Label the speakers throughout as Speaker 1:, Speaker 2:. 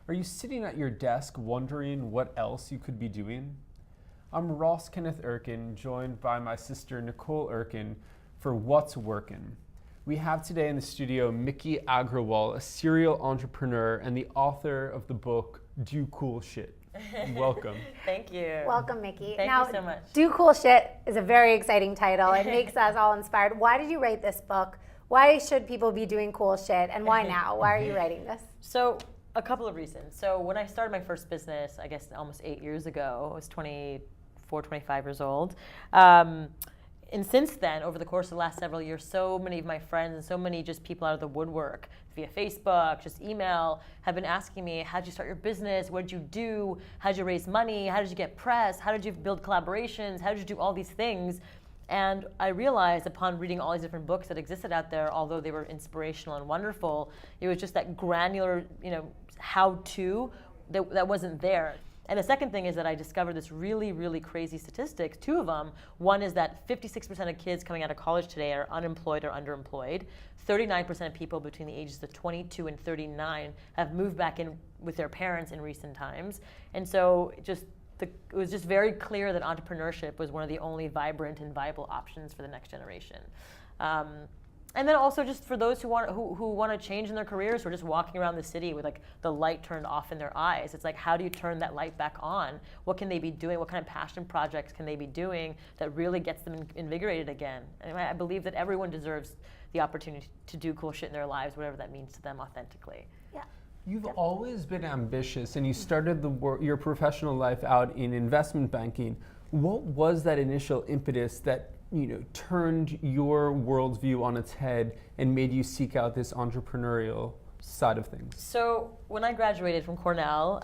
Speaker 1: Are you sitting at your desk wondering what else you could be doing? I'm Ross Kenneth Urken, joined by my sister Nicole Urken for What's Workin'. We have today in the studio Miki Agrawal, a serial entrepreneur and the author of the book Do Cool Shit. Welcome.
Speaker 2: Thank you.
Speaker 3: Welcome, Miki.
Speaker 2: Thank you so much.
Speaker 3: Do Cool Shit is a very exciting title. It makes us all inspired. Why did you write this book? Why should people be doing cool shit? And why now? Why are you writing this?
Speaker 2: So, a couple of reasons. So, when I started my first business, I guess almost 8 years ago, I was 24, 25 years old. And since then, over the course of the last several years, so many of my friends and so many just people out of the woodwork, via Facebook, just email, have been asking me, how did you start your business? What did you do? How did you raise money? How did you get press? How did you build collaborations? How did you do all these things? And I realized upon reading all these different books that existed out there, although they were inspirational and wonderful, it was just that granular, how-to that wasn't there. And the second thing is that I discovered this really, really crazy statistics, two of them. One is that 56% of kids coming out of college today are unemployed or underemployed. 39% of people between the ages of 22 and 39 have moved back in with their parents in recent times. And so it was just very clear that entrepreneurship was one of the only vibrant and viable options for the next generation. And then also just for those who want to change in their careers, who are just walking around the city with like the light turned off in their eyes. It's like, how do you turn that light back on? What can they be doing? What kind of passion projects can they be doing that really gets them invigorated again? And I believe that everyone deserves the opportunity to do cool shit in their lives, whatever that means to them authentically.
Speaker 3: Yeah.
Speaker 1: You've always been ambitious, and you started your professional life out in investment banking. What was that initial impetus that turned your worldview on its head and made you seek out this entrepreneurial side of things?
Speaker 2: So when I graduated from Cornell,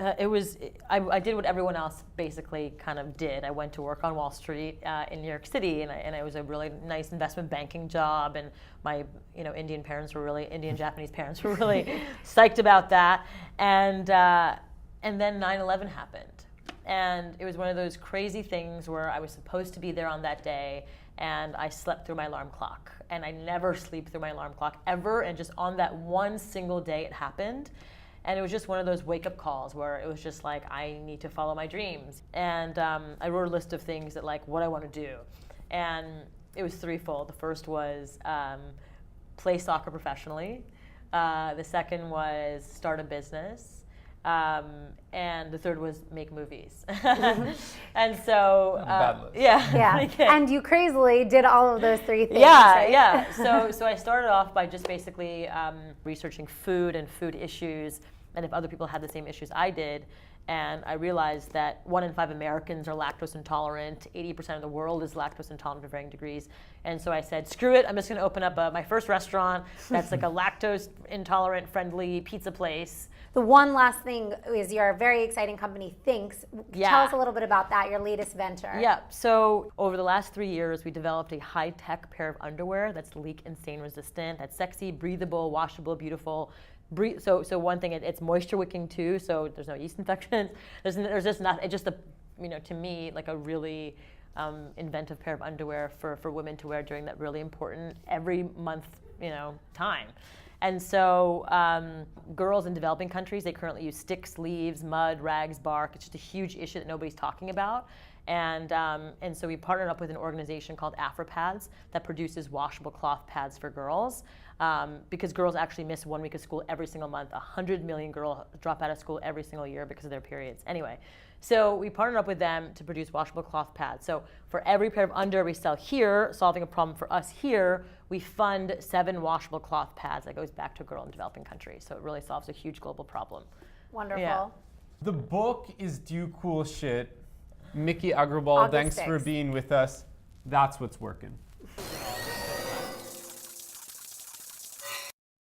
Speaker 2: I did what everyone else basically kind of did. I went to work on Wall Street in New York City, and it was a really nice investment banking job. And my Indian Japanese parents were really psyched about that. And then 9/11 happened. And it was one of those crazy things where I was supposed to be there on that day, and I slept through my alarm clock. And I never sleep through my alarm clock ever, and just on that one single day it happened. And it was just one of those wake-up calls where it was just like, I need to follow my dreams. And I wrote a list of things that what I want to do. And it was threefold. The first was play soccer professionally. The second was start a business. And the third was make movies. And so,
Speaker 1: bad list.
Speaker 3: Yeah. And you crazily did all of those three things.
Speaker 2: Yeah,
Speaker 3: right?
Speaker 2: yeah. So I started off by just basically researching food and food issues, and if other people had the same issues I did. And I realized that 1 in 5 Americans are lactose intolerant. 80% of the world is lactose intolerant to varying degrees. And so I said, screw it, I'm just going to open up my first restaurant that's like a lactose intolerant friendly pizza place.
Speaker 3: The one last thing is your very exciting company, Thinks.
Speaker 2: Yeah.
Speaker 3: Tell us a little bit about that, your latest venture.
Speaker 2: Yeah, so over the last 3 years, we developed a high-tech pair of underwear that's leak and stain resistant, that's sexy, breathable, washable, beautiful. So one thing, it's moisture wicking too, so there's no yeast infections. There's just not, it's just to me, like a really inventive pair of underwear for women to wear during that really important every month, time. And so girls in developing countries, they currently use sticks, leaves, mud, rags, bark. It's just a huge issue that nobody's talking about. And so we partnered up with an organization called AfroPads that produces washable cloth pads for girls, because girls actually miss 1 week of school every single month. 100 million girls drop out of school every single year because of their periods. Anyway, so we partnered up with them to produce washable cloth pads. So for every pair of underwear we sell here, solving a problem for us here, we fund 7 washable cloth pads that goes back to a girl in developing countries. So it really solves a huge global problem.
Speaker 3: Wonderful.
Speaker 2: Yeah.
Speaker 1: The book is Do Cool Shit. Miki Agrawal, thanks for being with us. That's what's working.